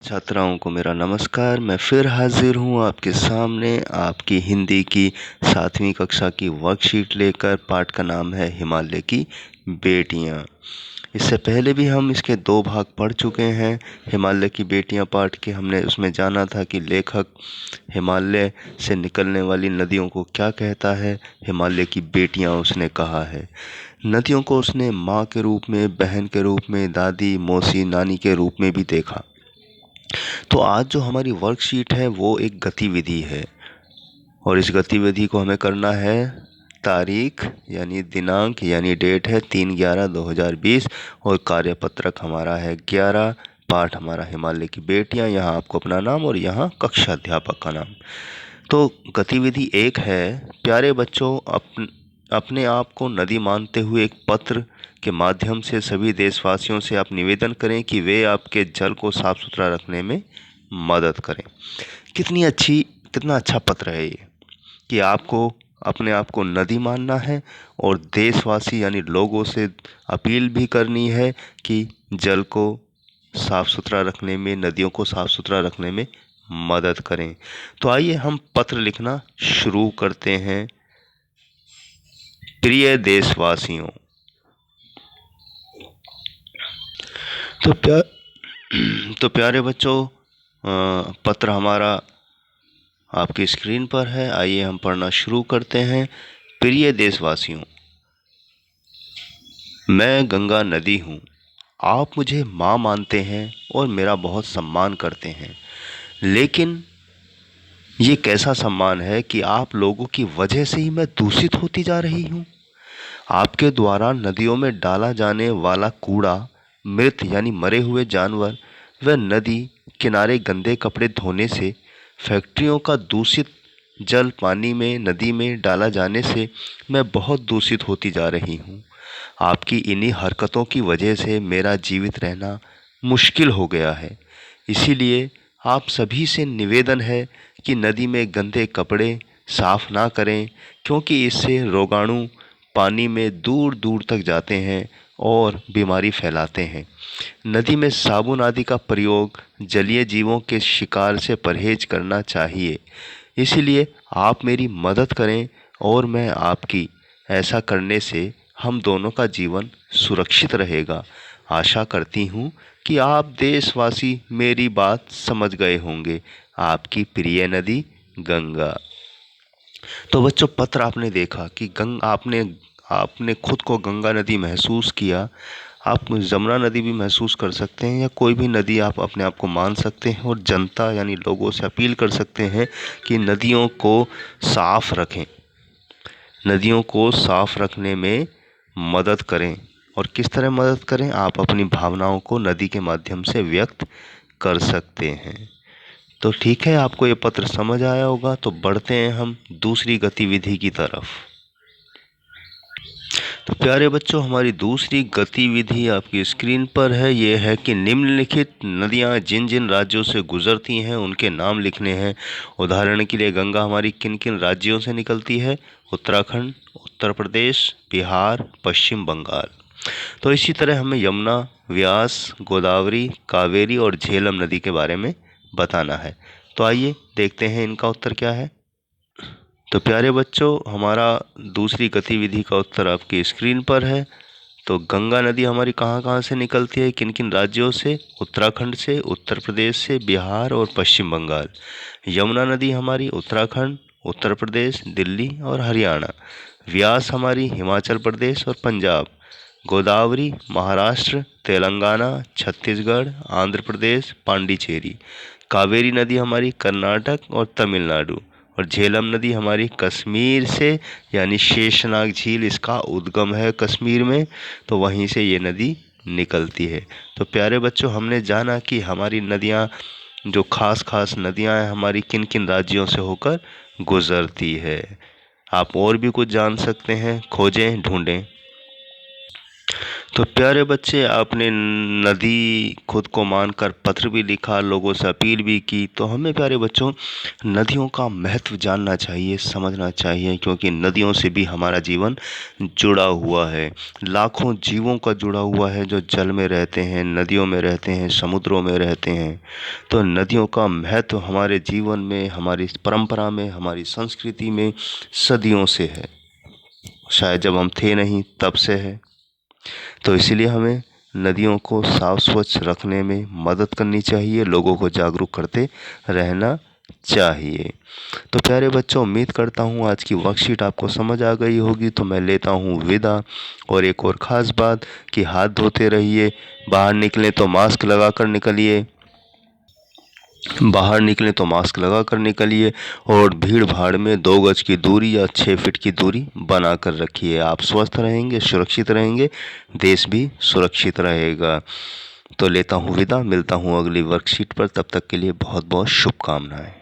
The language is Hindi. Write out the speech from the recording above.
छात्राओं को मेरा नमस्कार। मैं फिर हाजिर हूँ आपके सामने आपकी हिंदी की 7वीं कक्षा की वर्कशीट लेकर। पाठ का नाम है हिमालय की बेटियाँ। इससे पहले भी हम इसके 2 भाग पढ़ चुके हैं। हिमालय की बेटियाँ पाठ के हमने उसमें जाना था कि लेखक हिमालय से निकलने वाली नदियों को क्या कहता है। हिमालय की बेटियाँ उसने कहा है। नदियों को उसने माँ के रूप में, बहन के रूप में, दादी, मौसी, नानी के रूप में भी देखा। तो आज जो हमारी वर्कशीट है वो एक गतिविधि है और इस गतिविधि को हमें करना है तारीख यानी दिनांक यानी डेट है 3/11/2020 और कार्यपत्रक हमारा है 11। पाठ हमारा हिमालय की बेटियां। यहाँ आपको अपना नाम और यहाँ कक्षा अध्यापक का नाम। तो गतिविधि 1 है, प्यारे बच्चों अपने आप को नदी मानते हुए एक पत्र के माध्यम से सभी देशवासियों से आप निवेदन करें कि वे आपके जल को साफ सुथरा रखने में मदद करें। कितना अच्छा पत्र है ये कि आपको अपने आप को नदी मानना है और देशवासी यानी लोगों से अपील भी करनी है कि जल को साफ सुथरा रखने में, नदियों को साफ सुथरा रखने में मदद करें। तो आइए हम पत्र लिखना शुरू करते हैं। प्रिय देशवासियों, तो प्यारे बच्चों, पत्र हमारा आपकी स्क्रीन पर है। आइए हम पढ़ना शुरू करते हैं। प्रिय देशवासियों, मैं गंगा नदी हूँ। आप मुझे माँ मानते हैं और मेरा बहुत सम्मान करते हैं, लेकिन ये कैसा सम्मान है कि आप लोगों की वजह से ही मैं दूषित होती जा रही हूँ। आपके द्वारा नदियों में डाला जाने वाला कूड़ा, मृत यानी मरे हुए जानवर व नदी किनारे गंदे कपड़े धोने से, फैक्ट्रियों का दूषित जल पानी में, नदी में डाला जाने से मैं बहुत दूषित होती जा रही हूँ। आपकी इन्हीं हरकतों की वजह से मेरा जीवित रहना मुश्किल हो गया है। इसीलिए आप सभी से निवेदन है कि नदी में गंदे कपड़े साफ ना करें, क्योंकि इससे रोगाणु पानी में दूर दूर तक जाते हैं और बीमारी फैलाते हैं। नदी में साबुन आदि का प्रयोग जलीय जीवों के शिकार से परहेज करना चाहिए। इसलिए आप मेरी मदद करें और मैं आपकी। ऐसा करने से हम दोनों का जीवन सुरक्षित रहेगा। आशा करती हूँ कि आप देशवासी मेरी बात समझ गए होंगे। आपकी प्रिय नदी गंगा। तो बच्चों, पत्र आपने देखा कि आपने खुद को गंगा नदी महसूस किया। आप जमुना नदी भी महसूस कर सकते हैं या कोई भी नदी आप अपने आप को मान सकते हैं और जनता यानी लोगों से अपील कर सकते हैं कि नदियों को साफ रखें, नदियों को साफ रखने में मदद करें। और किस तरह मदद करें? आप अपनी भावनाओं को नदी के माध्यम से व्यक्त कर सकते हैं। तो ठीक है, आपको ये पत्र समझ आया होगा। तो बढ़ते हैं हम दूसरी गतिविधि की तरफ। तो प्यारे बच्चों, हमारी दूसरी गतिविधि आपकी स्क्रीन पर है। ये है कि निम्नलिखित नदियाँ जिन जिन राज्यों से गुजरती हैं उनके नाम लिखने हैं। उदाहरण के लिए गंगा हमारी किन किन राज्यों से निकलती है? उत्तराखंड, उत्तर प्रदेश, बिहार, पश्चिम बंगाल। तो इसी तरह हमें यमुना, व्यास, गोदावरी, कावेरी और झेलम नदी के बारे में बताना है। तो आइए देखते हैं इनका उत्तर क्या है। तो प्यारे बच्चों, हमारा दूसरी गतिविधि का उत्तर आपकी स्क्रीन पर है। तो गंगा नदी हमारी कहाँ कहाँ से निकलती है, किन किन राज्यों से? उत्तराखंड से, उत्तर प्रदेश से, बिहार और पश्चिम बंगाल। यमुना नदी हमारी उत्तराखंड, उत्तर प्रदेश, दिल्ली और हरियाणा। व्यास हमारी हिमाचल प्रदेश और पंजाब। गोदावरी महाराष्ट्र, तेलंगाना, छत्तीसगढ़, आंध्र प्रदेश, पांडिचेरी। कावेरी नदी हमारी कर्नाटक और तमिलनाडु। और झेलम नदी हमारी कश्मीर से, यानी शेषनाग झील इसका उद्गम है कश्मीर में, तो वहीं से ये नदी निकलती है। तो प्यारे बच्चों, हमने जाना कि हमारी नदियाँ, जो खास नदियाँ हैं, हमारी किन किन राज्यों से होकर गुजरती है। आप और भी कुछ जान सकते हैं, खोजें, ढूंढें। तो प्यारे बच्चे, आपने नदी खुद को मानकर पत्र भी लिखा, लोगों से अपील भी की, तो हमें प्यारे बच्चों नदियों का महत्व जानना चाहिए, समझना चाहिए, क्योंकि नदियों से भी हमारा जीवन जुड़ा हुआ है। लाखों जीवों का जुड़ा हुआ है जो जल में रहते हैं, नदियों में रहते हैं, समुद्रों में रहते हैं। तो नदियों का महत्व हमारे जीवन में, हमारी परंपरा में, हमारी संस्कृति में सदियों से है। शायद जब हम थे नहीं तब से है। तो इसीलिए हमें नदियों को साफ स्वच्छ रखने में मदद करनी चाहिए, लोगों को जागरूक करते रहना चाहिए। तो प्यारे बच्चों, उम्मीद करता हूँ आज की वर्कशीट आपको समझ आ गई होगी। तो मैं लेता हूँ विदा। और एक और ख़ास बात कि हाथ धोते रहिए, बाहर निकलें तो मास्क लगा कर निकलिए, बाहर निकलें तो मास्क लगा कर निकलिए, और भीड़ भाड़ में 2 गज की दूरी या 6 फीट की दूरी बना कर रखिए। आप स्वस्थ रहेंगे, सुरक्षित रहेंगे, देश भी सुरक्षित रहेगा। तो लेता हूँ विदा, मिलता हूँ अगली वर्कशीट पर। तब तक के लिए बहुत बहुत शुभकामनाएं।